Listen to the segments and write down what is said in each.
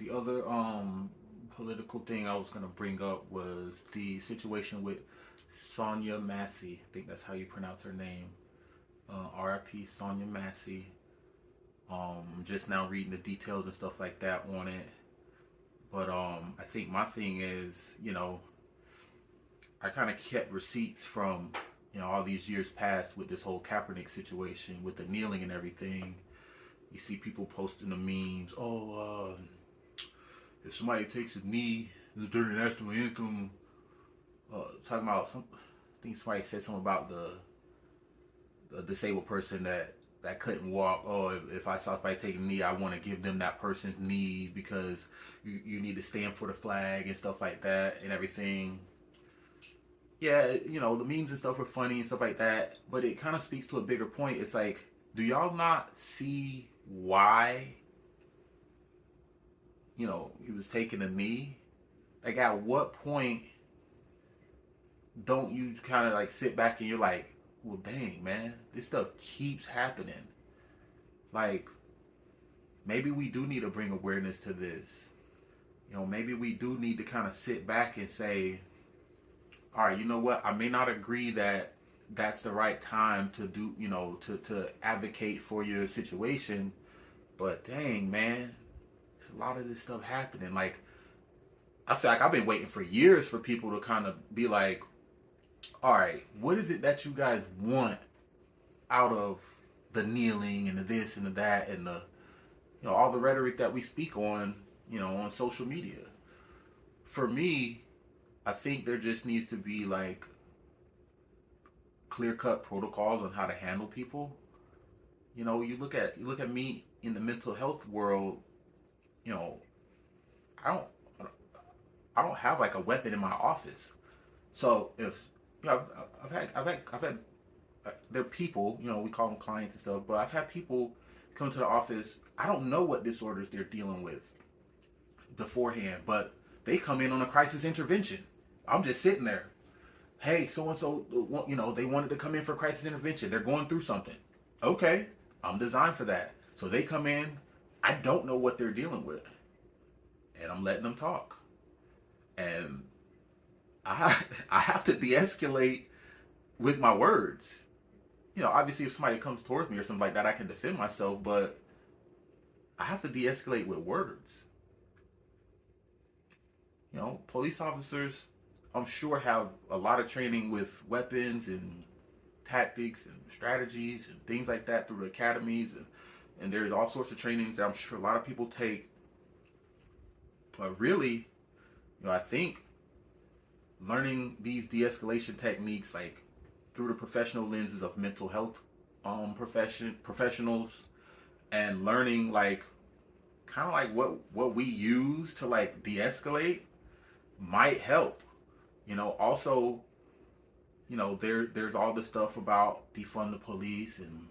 The other political thing I was gonna bring up was the situation with Sonya Massey. I think that's how you pronounce her name. R.I.P. Sonya Massey. Just now reading the details and stuff like that on it. But I think my thing is, I kind of kept receipts from, all these years past with this whole Kaepernick situation, with the kneeling and everything. You see people posting the memes. Oh, if somebody takes a knee during the national anthem, talking about some, I think somebody said something about the disabled person that couldn't walk. Oh, if I saw somebody taking a knee, I want to give them that person's knee because you need to stand for the flag and stuff like that and everything. Yeah, the memes and stuff are funny and stuff like that, but it kind of speaks to a bigger point. It's like, do y'all not see why, he was taking a knee? Like, at what point don't you kind of like sit back and you're like, well, dang, man, this stuff keeps happening. Like, maybe we do need to bring awareness to this. Maybe we do need to kind of sit back and say, all right, you know what? I may not agree that that's the right time to do, to advocate for your situation, but dang, man, a lot of this stuff happening. Like, I feel like I've been waiting for years for people to kind of be like, all right, what is it that you guys want out of the kneeling and the this and the that and the, all the rhetoric that we speak on, on social media? For me, I think there just needs to be like clear-cut protocols on how to handle people. You look at me in the mental health world. You know, I don't I don't have like a weapon in my office. So if I've had there are people, we call them clients and stuff, but I've had people come to the office. I don't know what disorders they're dealing with beforehand, but they come in on a crisis intervention. I'm just sitting there. Hey, so and so, they wanted to come in for crisis intervention. They're going through something. Okay, I'm designed for that. So they come in. I don't know what they're dealing with, and I'm letting them talk. And I have to de-escalate with my words. Obviously, if somebody comes towards me or something like that, I can defend myself, but I have to de-escalate with words. Police officers, I'm sure, have a lot of training with weapons and tactics and strategies and things like that through the academies, and there's all sorts of trainings that I'm sure a lot of people take. But really, I think learning these de-escalation techniques, like through the professional lenses of mental health professionals, and learning like kind of like what we use to like de-escalate might help. Also, there's all this stuff about defund the police, and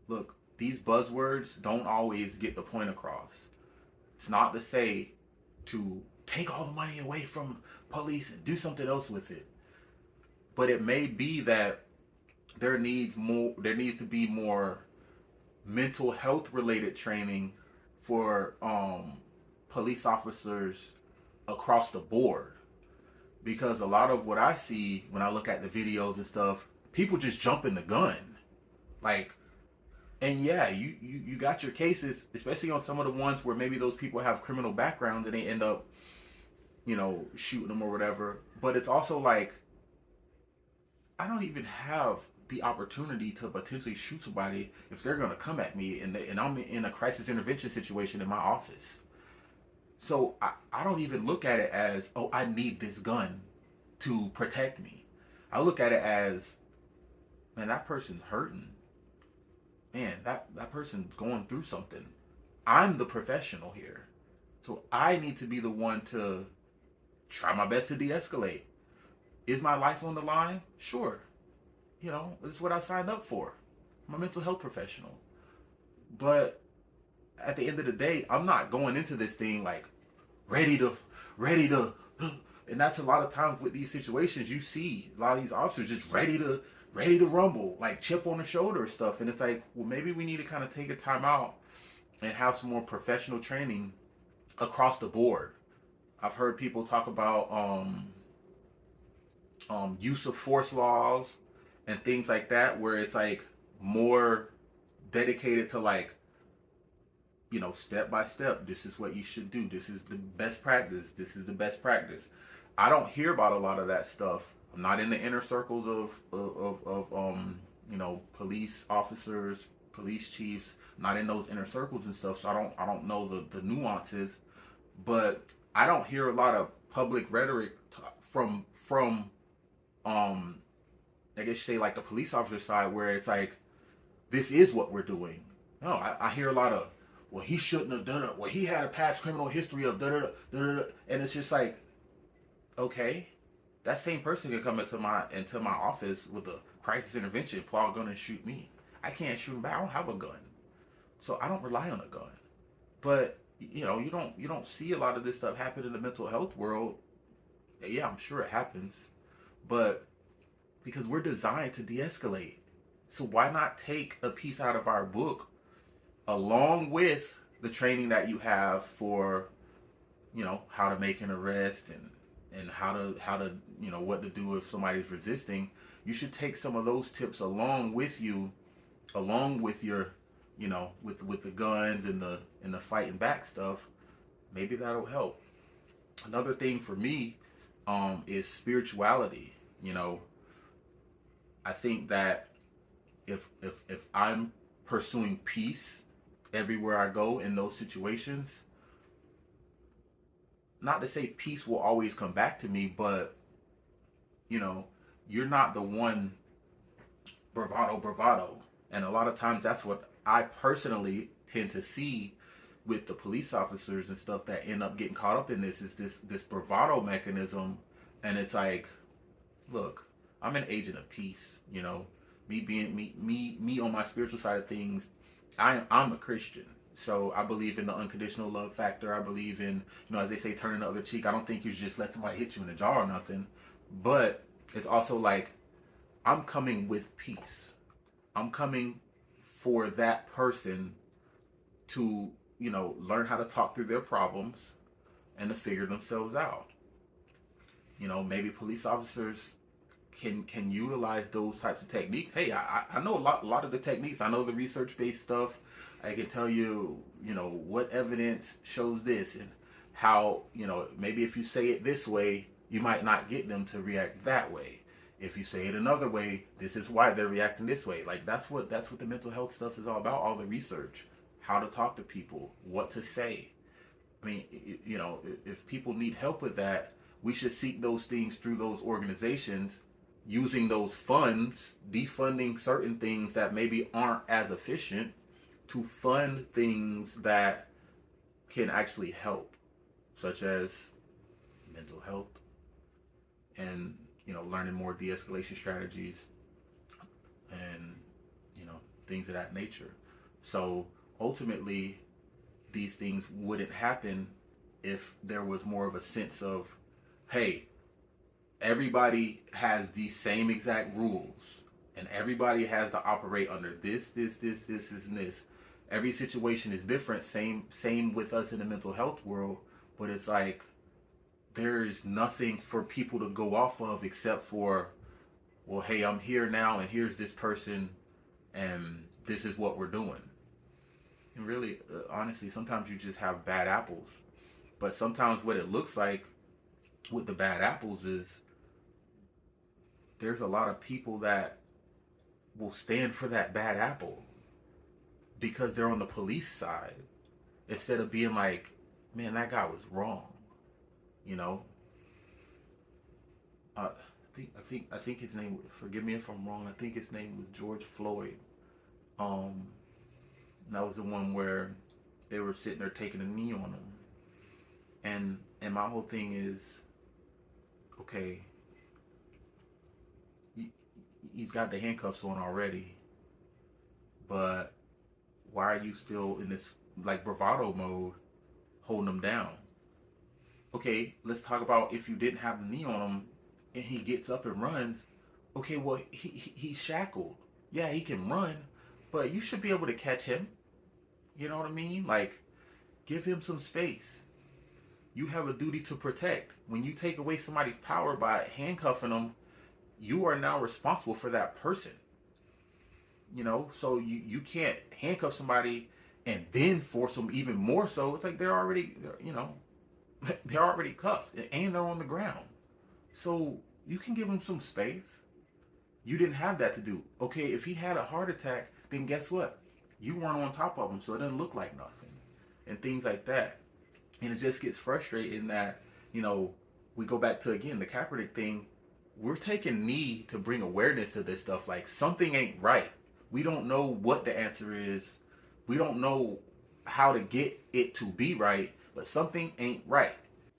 look, these buzzwords don't always get the point across. It's not to say to take all the money away from police and do something else with it, but it may be that there needs to be more mental health related training for police officers across the board, because a lot of what I see when I look at the videos and stuff, people just jump in the gun, like. And yeah, you got your cases, especially on some of the ones where maybe those people have criminal backgrounds and they end up, shooting them or whatever. But it's also like, I don't even have the opportunity to potentially shoot somebody if they're going to come at me and I'm in a crisis intervention situation in my office. So I don't even look at it as, oh, I need this gun to protect me. I look at it as, man, that person's hurting. Man, that person's going through something. I'm the professional here. So I need to be the one to try my best to de-escalate. Is my life on the line? Sure. This is what I signed up for. I'm a mental health professional. But at the end of the day, I'm not going into this thing like ready to, and that's a lot of times with these situations, you see a lot of these officers just ready to rumble, like chip on the shoulder stuff. And it's like, well, maybe we need to kind of take a time out and have some more professional training across the board. I've heard people talk about use of force laws and things like that, where it's like more dedicated to like, step by step. This is what you should do. This is the best practice. This is the best practice. I don't hear about a lot of that stuff. I'm not in the inner circles of police officers, police chiefs. Not in those inner circles and stuff. So I don't know the nuances. But I don't hear a lot of public rhetoric from I guess you say like the police officer side, where it's like, this is what we're doing. No, I hear a lot of, well, he shouldn't have done it. Well, he had a past criminal history of da da da da, and it's just like, okay, that same person can come into my office with a crisis intervention, pull out a gun and shoot me. I can't shoot him back. I don't have a gun, so I don't rely on a gun. But you don't see a lot of this stuff happen in the mental health world. Yeah, I'm sure it happens, but because we're designed to de-escalate. So why not take a piece out of our book along with the training that you have for, how to make an arrest and how to what to do if somebody's resisting. You should take some of those tips along with you, along with your, with the guns and the fighting back stuff. Maybe that'll help. Another thing for me is spirituality. I think that if I'm pursuing peace everywhere I go in those situations, not to say peace will always come back to me, but you're not the one bravado. And a lot of times that's what I personally tend to see with the police officers and stuff that end up getting caught up in this, is this bravado mechanism. And it's like, look, I'm an agent of peace. Me being me on my spiritual side of things, I'm a Christian. So I believe in the unconditional love factor. I believe in, as they say, turning the other cheek. I don't think you should just let somebody hit you in the jaw or nothing. But it's also like, I'm coming with peace. I'm coming for that person to, learn how to talk through their problems and to figure themselves out. Maybe police officers can utilize those types of techniques. Hey, I know a lot of the techniques. I know the research-based stuff. I can tell you, what evidence shows this, and how, maybe if you say it this way, you might not get them to react that way. If you say it another way, this is why they're reacting this way. Like, that's what the mental health stuff is all about. All the research, how to talk to people, what to say. I mean, if people need help with that, we should seek those things through those organizations, using those funds, defunding certain things that maybe aren't as efficient to fund things that can actually help, such as mental health and, learning more de-escalation strategies and, things of that nature. So ultimately, these things wouldn't happen if there was more of a sense of, hey, everybody has these same exact rules, and everybody has to operate under this, and this. Every situation is different. Same with us in the mental health world, but it's like, there's nothing for people to go off of except for, well, hey, I'm here now, and here's this person, and this is what we're doing. And really, honestly, sometimes you just have bad apples. But sometimes what it looks like with the bad apples is, there's a lot of people that will stand for that bad apple because they're on the police side, instead of being like, man, that guy was wrong. I think his name, forgive me if I'm wrong, I think his name was George Floyd. And that was the one where they were sitting there taking a knee on him. And my whole thing is, okay, he's got the handcuffs on already, but why are you still in this like bravado mode, holding him down? Okay, let's talk about, if you didn't have the knee on him and he gets up and runs. Okay, well, he's shackled. Yeah, he can run, but you should be able to catch him. You know what I mean? Like, give him some space. You have a duty to protect. When you take away somebody's power by handcuffing them, you are now responsible for that person. You know, so you can't handcuff somebody and then force them even more so. It's like they're already, you know, they're already cuffed and they're on the ground. So you can give them some space. You didn't have that to do. Okay, if he had a heart attack, then guess what? You weren't on top of him, so it doesn't look like nothing. And things like that. And it just gets frustrating that, you know, we go back to, again, the Kaepernick thing. We're taking knee to bring awareness to this stuff. Like, something ain't right. We don't know what the answer is. We don't know how to get it to be right, but something ain't right.